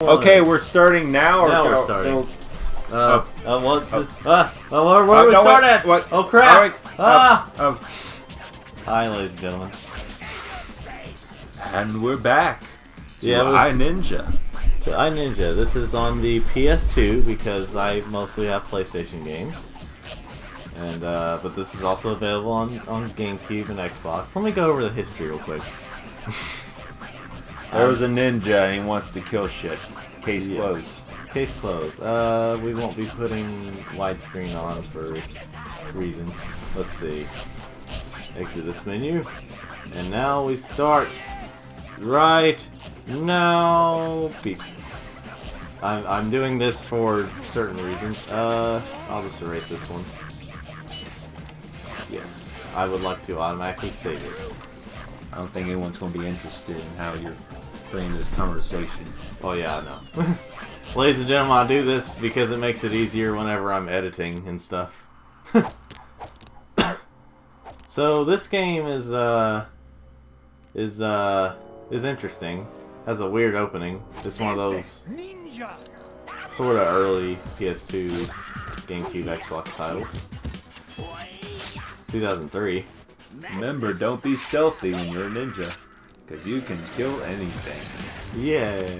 Okay, we're starting now. Now we're starting. Where do we start at? What? Oh crap! Right. Hi, ladies and gentlemen. And we're back to Yeah, Ninja. To iNinja. This is on the PS2 because I mostly have PlayStation games. And but this is also available on GameCube and Xbox. Let me go over the history real quick. There was a ninja and he wants to kill shit. Case closed. Case closed. We won't be putting widescreen on for reasons. Let's see. Exit this menu. And now we start right now. Beep. I'm doing this for certain reasons. I'll just erase this one. Yes, I would like to automatically save it. I don't think anyone's going to be interested in how you're playing this conversation. Oh yeah, I know. Ladies and gentlemen, I do this because it makes it easier whenever I'm editing and stuff. So this game is interesting. Has a weird opening. It's one of those sort of early PS2, GameCube, Xbox titles. 2003. Remember, don't be stealthy when you're a ninja, because you can kill anything. Yay.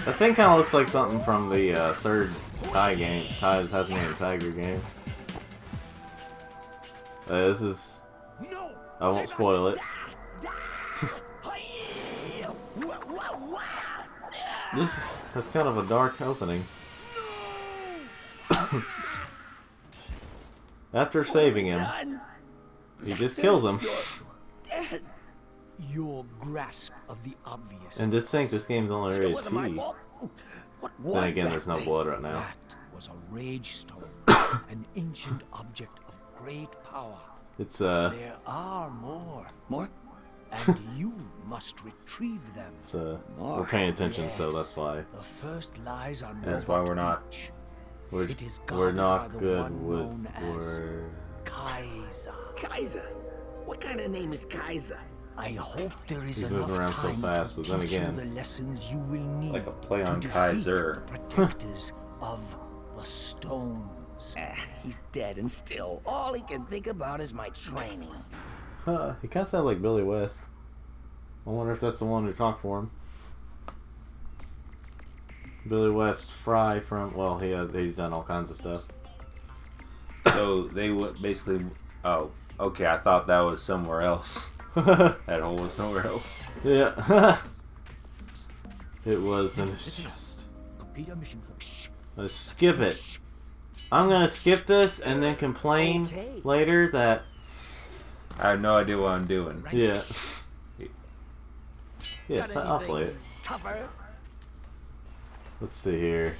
That thing kind of looks like something from the third Thai game, Thai's Tasmanian Tiger game. This is... I won't spoil it. This has kind of a dark opening. After saving him, he just kills him. Your grasp of the obvious. And just think this game's only rated T. Then again, there's no blood right now. That was a rage stone, an ancient object of great power. It's There are more. More? And you must retrieve them. It's we're paying attention, so that's why. The first lies on That's why we're not. Beach. We're not good with word. Kaiser. Kaiser? What kind of name is Kaiser? I hope there is He's enough moving around so time fast, to but then teach you again- the lessons you will need Like a play on to defeat Kaiser. the protectors of the stones. He's dead and still. All he can think about is my training. He kind of sounds like Billy West. I wonder if that's the one who talked for him. Billy West Fry from... Well, he's done all kinds of stuff. So they would basically... Oh, okay, I thought that was somewhere else. That hole was somewhere else. Yeah. It was, and it's just... Complete our mission, folks. Let's skip it. I'm gonna skip this and then complain later that... I have no idea what I'm doing. Yeah. Yes, I'll play it. Tougher? Let's see here.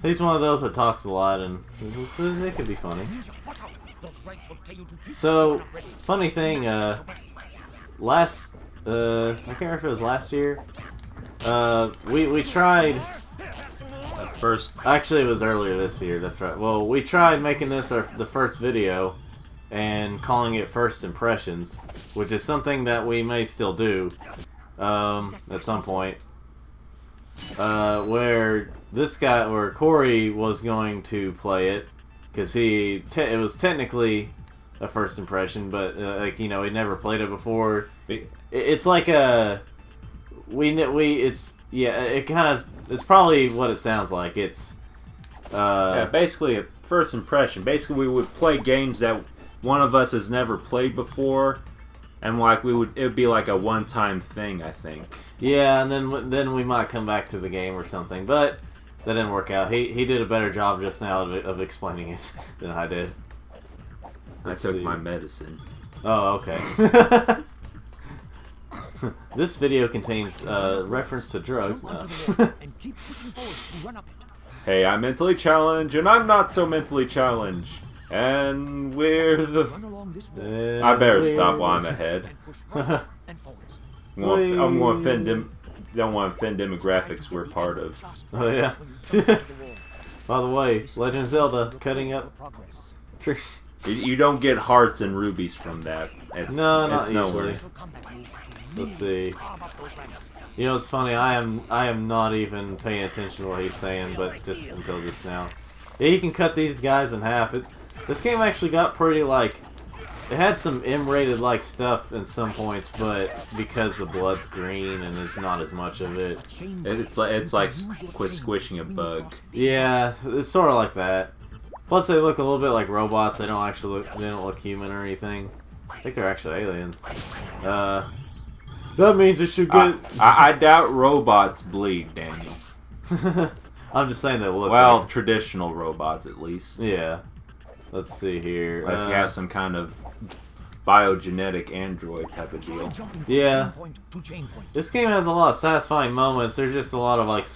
He's one of those that talks a lot, and it could be funny. So, funny thing, I can't remember if it was last year. We tried. At first, Actually, it was earlier this year. That's right. Well, we tried making this the first video and calling it First Impressions, which is something that we may still do at some point. Where Corey was going to play it, because it was technically a first impression, but he'd never played it before. It's like it's probably what it sounds like. It's yeah, basically a first impression. Basically, we would play games that one of us has never played before, and it would be like a one-time thing, I think. Yeah, and then we might come back to the game or something, but that didn't work out. He did a better job just now of explaining it than I did. I took my medicine. Oh, okay. This video contains reference to drugs. No. Hey, I'm mentally challenged, and I'm not so mentally challenged. And we're the... I better stop while I'm ahead. I'm going to offend them. Don't want to offend demographics we're part of. Oh yeah. By the way, Legend of Zelda cutting up. Progress. You don't get hearts and rubies from that. It's, No, it's not nowhere. usually. Let's see. You know, it's funny. I am not even paying attention to what he's saying, but just until just now. Yeah, you can cut these guys in half. This game actually got pretty like. It had some M-rated like stuff in some points, but because the blood's green and there's not as much of it. It's like squishing a bug. Yeah, it's sort of like that. Plus, they look a little bit like robots. They don't actually look. They don't look human or anything. I think they're actually aliens. That means it should get. I doubt robots bleed, Daniel. I'm just saying they look. Well, like... traditional robots at least. Yeah. Let's see here. Unless you have some kind of biogenetic android type of deal. Yeah. This game has a lot of satisfying moments. There's just a lot of like.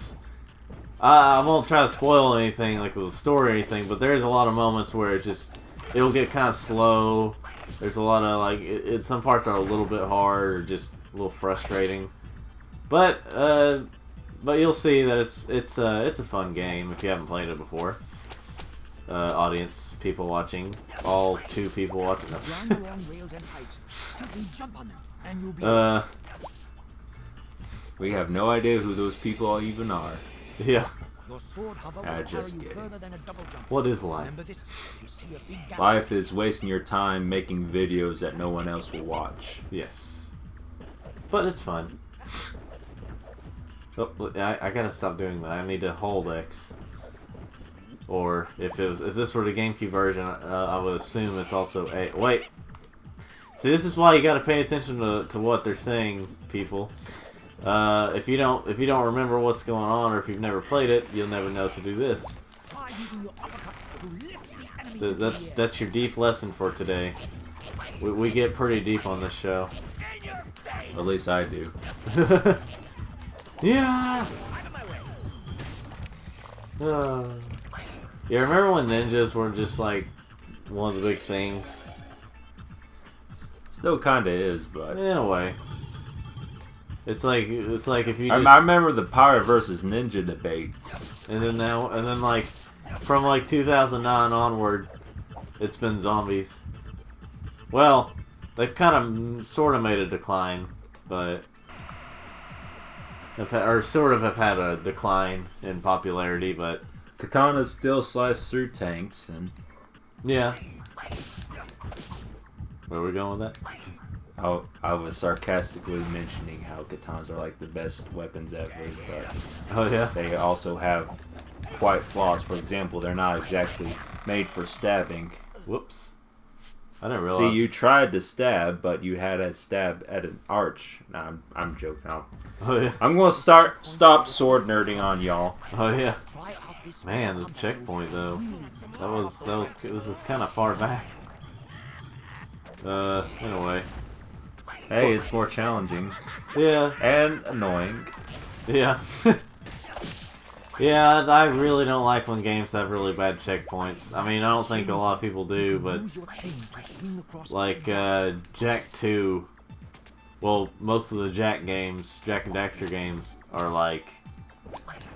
I won't try to spoil anything like the story or anything, but there's a lot of moments where it'll get kind of slow. There's a lot of like some parts are a little bit hard or just a little frustrating, but you'll see that it's a fun game if you haven't played it before. Audience, people watching, all 2 people watching. We have no idea who those people even are. Yeah. I just get it. What is life? Life is wasting your time making videos that no one else will watch. Yes. But it's fun. Oh, I gotta stop doing that. I need to hold X. Or if this were the GameCube version, I would assume it's also A. Wait. See, this is why you gotta pay attention to what they're saying, people. If you don't remember what's going on, or if you've never played it, you'll never know to do this. That's your deep lesson for today. We get pretty deep on this show. At least I do. Yeah. Yeah, remember when ninjas were just like one of the big things? Still kinda is, but In a way. It's like if you I remember the Power versus Ninja debates. and then like from like 2009 onward, it's been zombies. Well, they've kind of sort of made a decline, but have had a decline in popularity, but Katanas still slice through tanks, and yeah. Where are we going with that? I was sarcastically mentioning how katanas are like the best weapons ever, but Oh yeah. they also have quite flaws. For example, they're not exactly made for stabbing. Whoops. I didn't realize. See, you tried to stab, but you had a stab at an arch. Nah, I'm joking. Oh yeah. I'm gonna stop sword nerding on y'all. Oh yeah. Man, the checkpoint though. This is kind of far back. Anyway. Hey, it's more challenging Yeah. and annoying. Yeah. Yeah, I really don't like when games have really bad checkpoints. I mean, I don't think a lot of people do, but like Jak 2, well, most of the Jak games, Jak and Daxter games, are like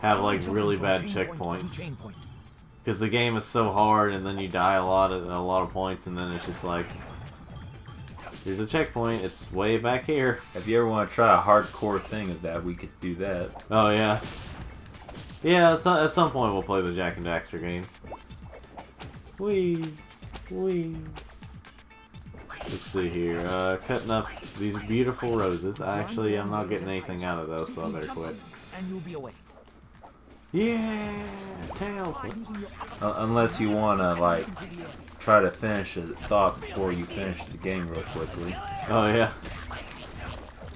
have like really bad checkpoints because the game is so hard, and then you die a lot of points, and then it's just like, here's a checkpoint. It's way back here. If you ever want to try a hardcore thing of that, we could do that. Oh yeah. Yeah, at some point we'll play the Jak and Daxter games. Wee. Let's see here. Cutting up these beautiful roses. I'm not getting anything out of those, so I better quit. Yeah, tails. Unless you want to, like, try to finish a thought before you finish the game real quickly. Oh yeah.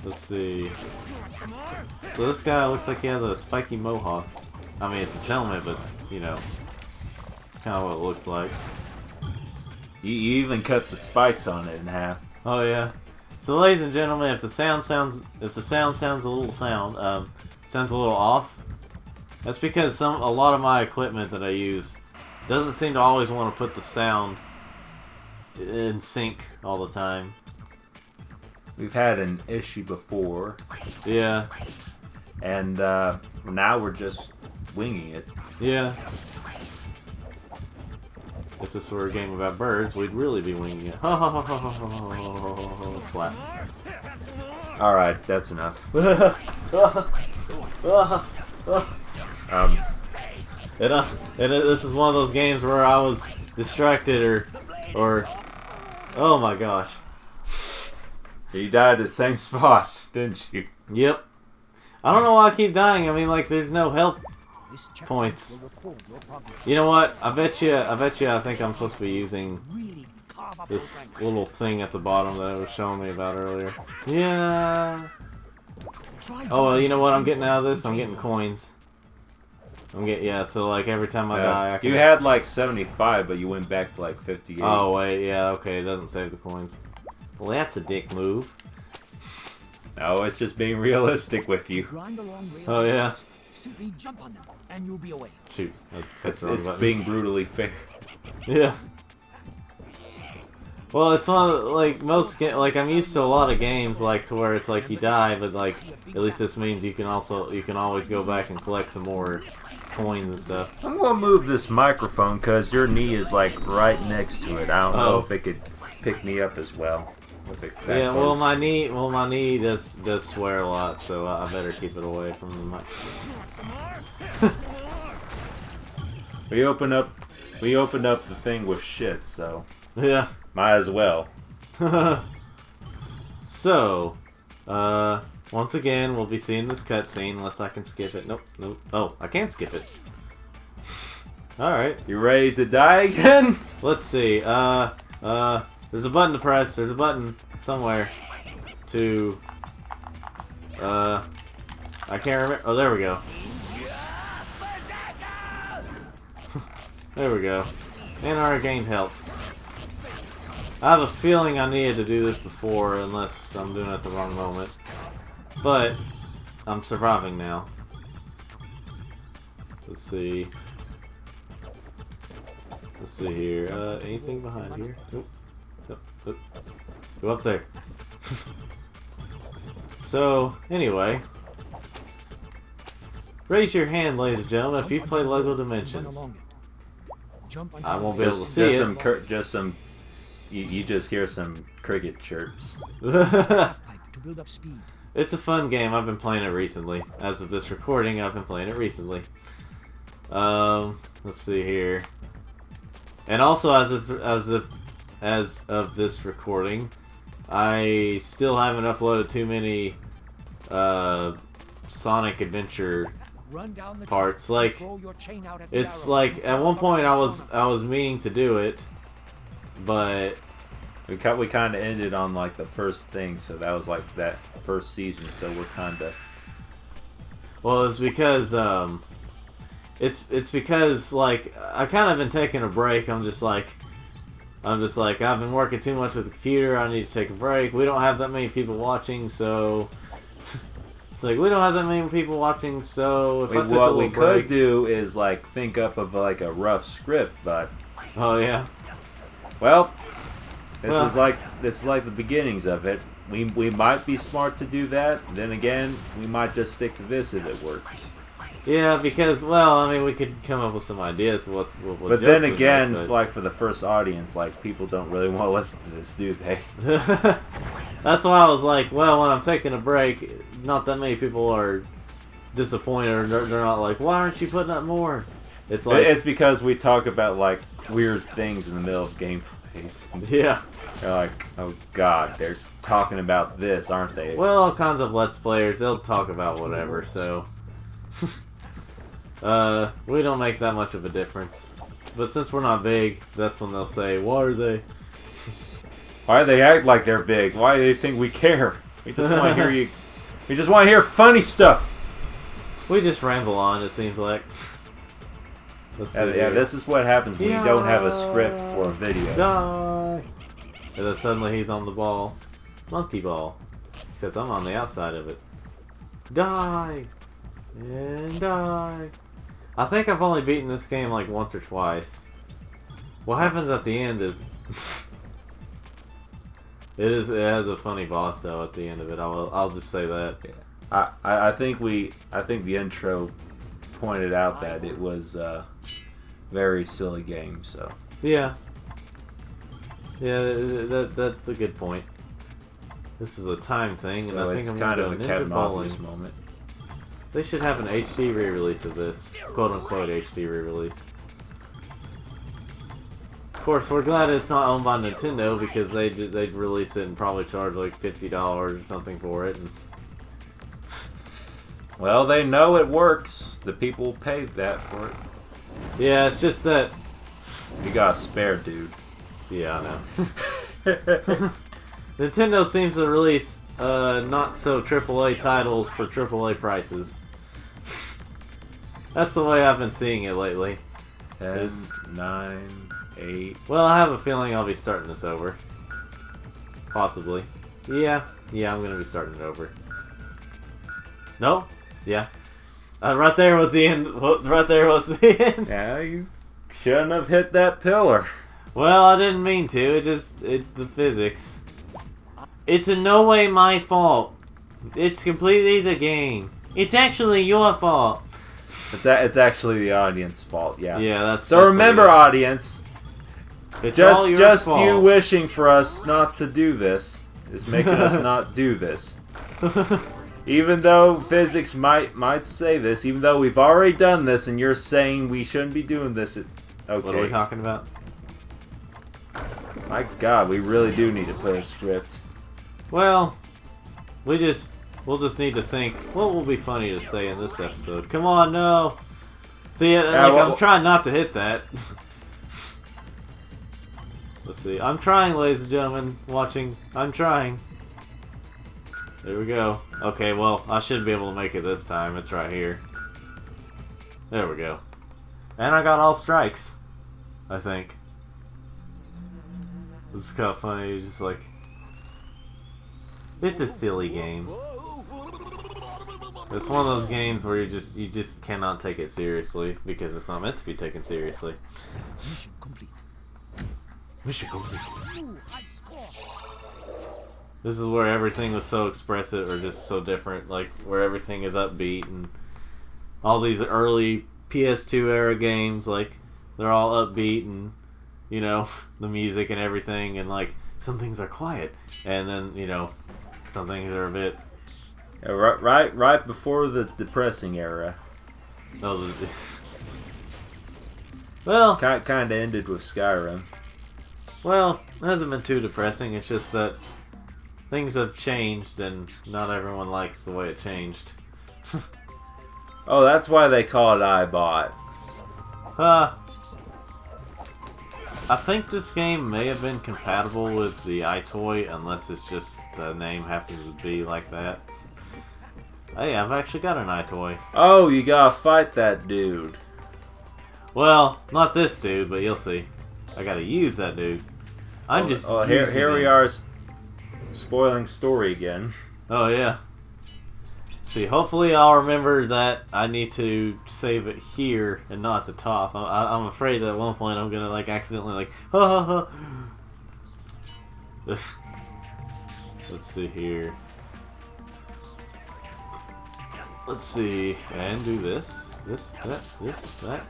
Let's see. So this guy looks like he has a spiky mohawk. I mean, it's his helmet, but, you know, kind of what it looks like. You even cut the spikes on it in half. Oh yeah. So, ladies and gentlemen, if the sound sounds a little off, that's because a lot of my equipment that I use doesn't seem to always want to put the sound in sync all the time. We've had an issue before. Yeah. And now we're just winging it. Yeah. if this were a game about birds, we'd really be winging it. Ha ha ha ha ha ha. Slap. Alright, that's enough. This is one of those games where I was distracted or oh my gosh. You died at the same spot, didn't you? Yep. I don't know why I keep dying. I mean, like, there's no health points. You know what? I bet you. I think I'm supposed to be using this little thing at the bottom that it was showing me about earlier. Yeah. Oh well, you know what I'm getting out of this? I'm getting coins. So like every time I die, I can... You had like 75, but you went back to like 58. Oh wait, yeah, okay, it doesn't save the coins. Well, that's a dick move. No, it's just being realistic with you. Oh yeah. Simply jump on them, and you'll be away. Shoot, It's being brutally fair. Yeah. Well, it's not like most like I'm used to a lot of games like to where it's like you die, but like at least this means you can always go back and collect some more coins and stuff. I'm gonna move this microphone because your knee is like right next to it. I don't know if it could pick me up as well. Yeah, well my knee does swear a lot, so I better keep it away from the mic. We opened up the thing with shit, so yeah, might as well. So, once again, we'll be seeing this cutscene unless I can skip it. Nope. Oh, I can't skip it. Alright. You ready to die again? Let's see. There's a button to press. There's a button somewhere to... I can't remember. Oh, there we go. There we go. And I gained health. I have a feeling I needed to do this before, unless I'm doing it at the wrong moment. But, I'm surviving now. Let's see. Let's see here. Anything behind here? Nope. Nope. Go up there. So, anyway. Raise your hand, ladies and gentlemen, if you've played LEGO Dimensions. I won't be able to see it. You just hear some cricket chirps. It's a fun game. I've been playing it recently. As of this recording, I've been playing it recently. Let's see here. And also, as of this recording, I still haven't uploaded too many Sonic Adventure parts. Like, it's like at one point I was meaning to do it, but we kind of ended on like the first thing, so that was like that first season. So we're kind of it's because it's because like I kind of been taking a break. I'm just like I've been working too much with the computer. I need to take a break. We don't have that many people watching, so it's like we don't have that many people watching. So if what we could do is like think up of like a rough script, but oh yeah. Well, this is like the beginnings of it. We might be smart to do that. Then again, we might just stick to this if it works. Yeah, because I mean, we could come up with some ideas of what but then again, but like for the first audience, like people don't really want to listen to this, do they? That's why I was like, well, when I'm taking a break, not that many people are disappointed, or they're not like, why aren't you putting up more? It's like it's because we talk about like weird things in the middle of gameplays. Yeah. They're like, oh god, they're talking about this, aren't they? Well, all kinds of Let's Players, they'll talk about whatever, so we don't make that much of a difference. But since we're not big, that's when they'll say, why are they? Why do they act like they're big? Why do they think we care? We just want to hear you. We just want to hear funny stuff. We just ramble on, it seems like. Let's see. Yeah, this is what happens when you don't have a script for a video. Die! And then suddenly he's on the ball. Monkey ball. Except I'm on the outside of it. Die! And die! I think I've only beaten this game like once or twice. What happens at the end is... It has a funny boss though at the end of it. I'll just say that. Yeah. I think the intro pointed out that it was very silly game. So Yeah. Yeah, that's a good point. This is a time thing, and I think I'm kind going of to a go Ninja Kevin Bowling. Obvious moment. They should have an HD re-release of this. Quote-unquote HD re-release. Of course, we're glad it's not owned by Nintendo, because they'd release it and probably charge like $50 or something for it. And well, they know it works. The people paid that for it. yeah, it's just that... You got a spare, dude. Yeah, I know. Nintendo seems to release not so AAA titles for AAA prices. That's the way I've been seeing it lately. 10, 9, 8. Well, I have a feeling I'll be starting this over. Possibly. Yeah, I'm gonna be starting it over. No? Yeah. Right there was the end. Right there was the end. Yeah, you shouldn't have hit that pillar. Well, I didn't mean to. It's the physics. It's in no way my fault. It's completely the game. It's actually your fault. It's actually the audience's fault. Yeah. Yeah, that's. So remember, audience. It's all your Just fault. you wishing for us not to do this is making us not do this. Even though physics might say this, even though we've already done this, and you're saying we shouldn't be doing this. Okay. What are we talking about? My God, we really do need to put a script. Well, we'll just need to think what will be funny to say in this episode. Come on, no. See, I'm trying not to hit that. Let's see. I'm trying, ladies and gentlemen, watching. I'm trying. There we go. Okay, well, I should be able to make it this time. It's right here. There we go. And I got all strikes, I think. This is kind of funny. It's just like... It's a silly game. It's one of those games where you just cannot take it seriously because it's not meant to be taken seriously. Mission complete. Mission complete. This is where everything was so expressive or just so different, like where everything is upbeat and all these early PS2 era games, like they're all upbeat and you know the music and everything, and like some things are quiet and then you know some things are a bit right before the depressing era. Well, kind of ended with Skyrim. Well, it hasn't been too depressing. It's just that things have changed and not everyone likes the way it changed. Oh, that's why they call it iBot. I think this game may have been compatible with the iToy, unless it's just the name happens to be like that. Hey, I've actually got an iToy. Oh, you gotta fight that dude. Well, not this dude, but you'll see. I gotta use that dude. I'm just here we are spoiling story again. Oh, yeah. See, hopefully I'll remember that I need to save it here and not at the top. I'm afraid that at one point I'm gonna like accidentally like ha ha ha. Let's see here. Let's see, and do this, that, that.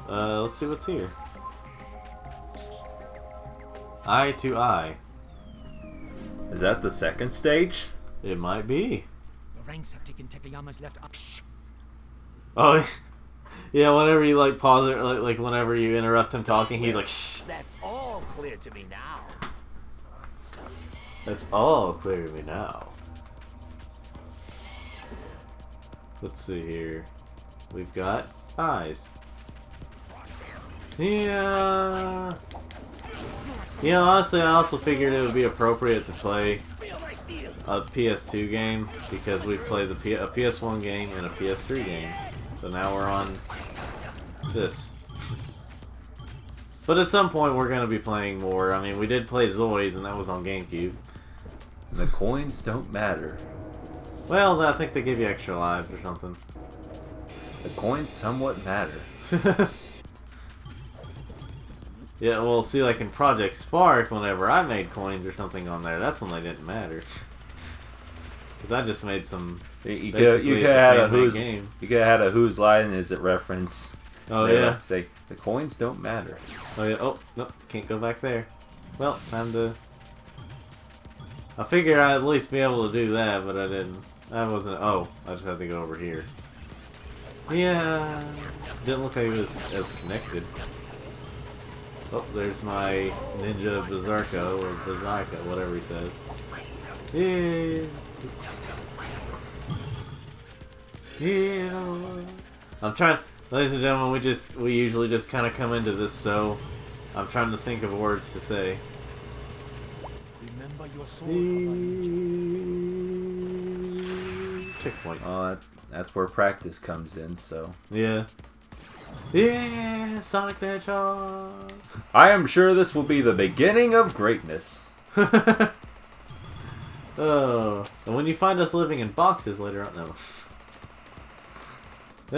Let's see what's here. Eye to eye. Is that the second stage? It might be. The ranks have taken Tekayama's left up. Shh. Oh, yeah. Whenever you like pause it, like whenever you interrupt him talking, he's like, "Shh." That's all clear to me now. That's all clear to me now. Let's see here. We've got eyes. Yeah. You know, honestly, I also figured it would be appropriate to play a PS2 game because we've played a PS1 game and a PS3 game. So now we're on this. But at some point we're going to be playing more. I mean, we did play Zoids and that was on GameCube. The coins don't matter. Well, I think they give you extra lives or something. The coins somewhat matter. Yeah, well, see, like in Project Spark, whenever I made coins or something on there, that's when they didn't matter. Because I just made some. You Basically, could it's a have had a fan-made who's game. you could have had a whose line is it reference. Oh There, yeah. say the coins don't matter. Oh yeah. Oh no, can't go back there. Well, time to. I figured I'd at least be able to do that, but I didn't. I wasn't. Oh, I just had to go over here. Yeah, didn't look like it was as connected. Oh, there's my ninja Berserko or Berserka, whatever he says. Yeah. Yeah. I'm trying, ladies and gentlemen. We usually just kind of come into this, so I'm trying to think of words to say. Remember your soul. Checkpoint. That's where practice comes in. So Yeah. Yeah, Sonic the Hedgehog. I am sure this will be the beginning of greatness. Oh, and when you find us living in boxes later on, no.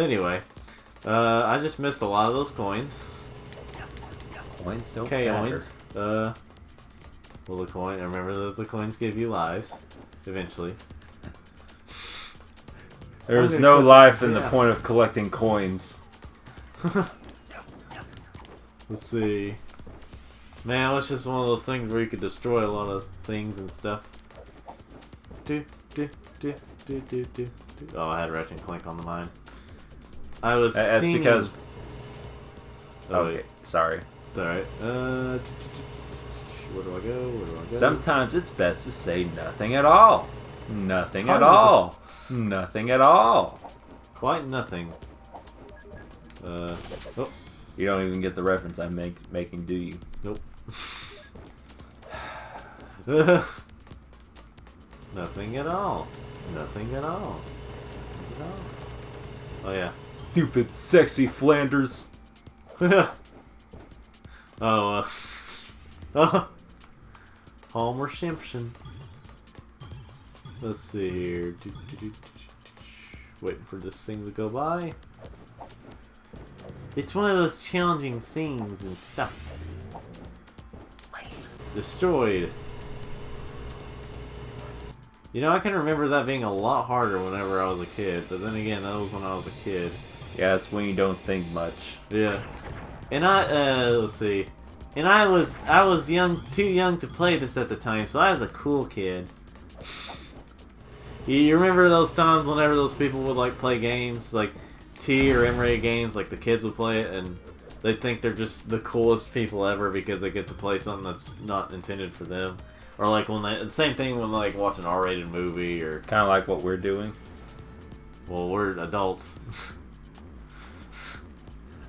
Anyway, I just missed a lot of those coins. Coins don't Coins. matter. Well, the coin. Remember that the coins give you lives, eventually. There's I'm no gonna cut life this in the half. point of collecting coins. Let's see. Man, it's just one of those things where you could destroy a lot of things and stuff. Do. Oh, I had Ratchet and Clank on the mind. I was That's singing. because. Oh, Okay, wait. sorry. It's alright. Where do I go? Where do I go? Sometimes it's best to say nothing at all. Nothing at Tons of- all. Nothing at all. Quite nothing. Oh, You don't even get the reference I'm making, do you? nope. Nothing at all. Nothing at all. Nothing at all. Oh yeah. Stupid, sexy Flanders. Oh, Homer Simpson. Let's see here. Waiting for this thing to go by. It's one of those challenging things and stuff. Destroyed. You know, I can remember that being a lot harder whenever I was a kid, but then again, that was when I was a kid. Yeah, it's when you don't think much. Yeah. And let's see. And I was too young to play this at the time, so I was a cool kid. You remember those times whenever those people would like play games, like T or M-rated games, like the kids would play it, and they think they're just the coolest people ever because they get to play something that's not intended for them. Or like when the same thing when like watch an R-rated movie or Kind of like what we're doing. well, we're adults.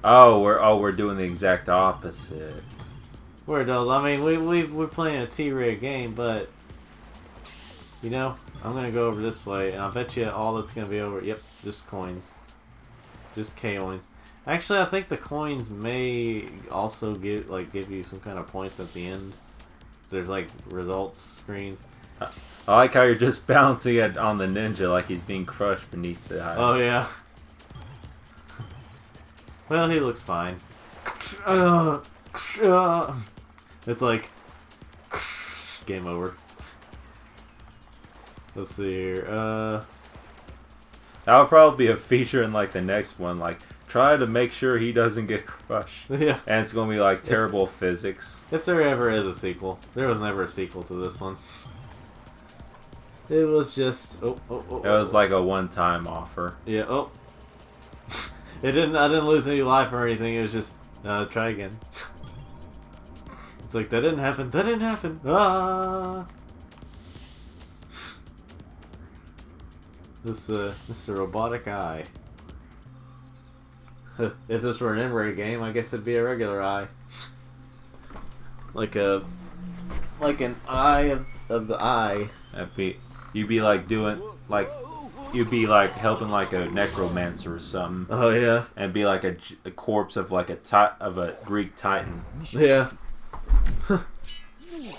We're doing the exact opposite. We're adults. I mean, we're playing a T-rated game, but you know, I'm gonna go over this way, and I bet you all that's gonna be over. Yep, just coins, just coins. Actually, I think the coins may also give you some kind of points at the end. So there's like results screens. I like how you're just bouncing it on the ninja like he's being crushed beneath the eye. Oh yeah. Well, he looks fine. It's like game over. Let's see here. That would probably be a feature in like the next one. Like, try to make sure he doesn't get crushed. Yeah. And it's gonna be like terrible physics. If there ever is a sequel, there was never a sequel to this one. It was just It was like a one-time offer. yeah. Oh, it didn't. I didn't lose any life or anything. It was just try again. It's like that didn't happen. That didn't happen. Ah. This robotic eye. If this were an M-rated game, I guess it'd be a regular eye. like an eye of the eye. You'd be like doing like you'd be like helping like a necromancer or something, Oh yeah. and be like a corpse of like a Greek titan. Yeah.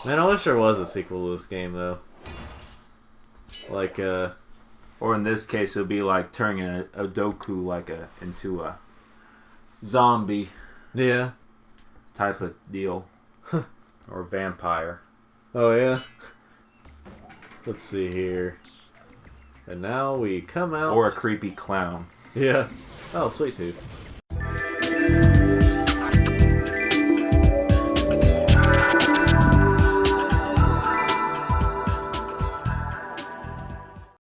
Man, I wish there was a sequel to this game though. Like Or in this case, it would be like turning a Doku into a zombie yeah. type of deal, or vampire. Oh yeah. Let's see here. And now we come out. Or a creepy clown. Yeah. Oh, sweet tooth.